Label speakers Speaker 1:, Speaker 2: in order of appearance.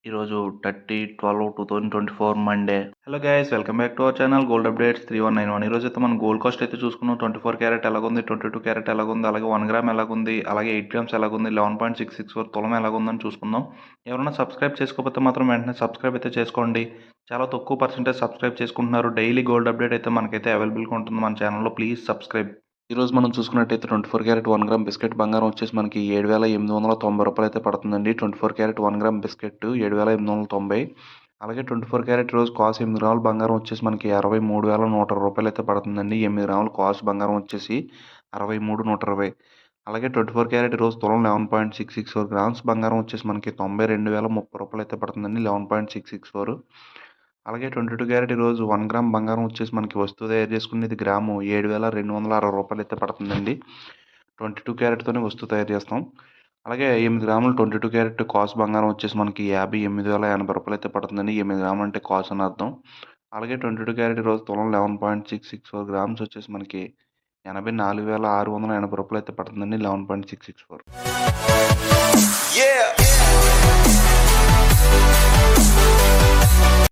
Speaker 1: ఈరోజు 30/12/2024 Monday. Hello guys, welcome back to our channel gold updates 3191. ఈరోజు అయితే మనం గోల్డ్ కాస్ట్ అయితే చూసుకున్నాం. 24 క్యారెట్ ఎలాగుంది, 22 క్యారెట్ ఎలాగుంది, అలాగే 1 గ్రామ్ ఎలాగుంది, అలాగే 8 గ్రామ్స్ ఎలాగుంది, 11.664 తులం ఎలాగుందని చూసుకుందాం. ఎవరైనా సబ్స్క్రైబ్ చేసుకోకపోతే మాత్రం వెంటనే సబ్స్క్రైబ్ అయితే చేసుకోండి. చాలా తక్కువ పర్సెంటేజ్ సబ్స్క్రైబ్ చేసుకుంటున్నారు. డైలీ గోల్డ్ అప్డేట్ అయితే మనకైతే అవైలబుల్గా ఉంటుంది మన ఛానల్లో. Please subscribe. ఈరోజు మనం చూసుకున్నట్టయితే 24 క్యారెట్ 1 గ్రామ్ బిస్కెట్ బంగారం వచ్చేసి మనకి 7,890 రూపాయలు అయితే పడుతుందండి. 24 క్యారెట్ 1 గ్రామ్ బిస్కెట్ 7,890. అలాగే 24 క్యారెట్ రోజు కాస్ట్ 8 గ్రాముల బంగారం వచ్చేసి మనకి 63,120 రూపాయలు అయితే పడుతుందండి. 8 గ్రాముల కాస్ట్ బంగారం వచ్చేసి 63,120. అలాగే 24 క్యారెట్ రోజు తులం 11.664 గ్రామ్స్ బంగారం వచ్చేసి మనకి 92,030 రూపాయలు అయితే పడుతుందండి. 11.664. అలాగే 22 క్యారెట్ ఈరోజు 1 గ్రామ్ బంగారం వచ్చేసి మనకి వస్తువు తయారు చేసుకునేది గ్రాము 7,260 రూపాయలు అయితే పడుతుందండి. 22 క్యారెట్తోనే వస్తువు తయారు చేస్తాం. అలాగే 8 గ్రాములు 22 క్యారెట్ కాస్ట్ బంగారం వచ్చేసి మనకి 58,080 రూపాయలు అయితే పడుతుందండి. 8 గ్రాములు అంటే కాస్ట్ అని అర్థం. అలాగే 22 క్యారెట్ ఈరోజు తులం 11.664 గ్రామ్స్ వచ్చేసి మనకి 84,680 రూపాయలు అయితే పడుతుందండి. 11.664.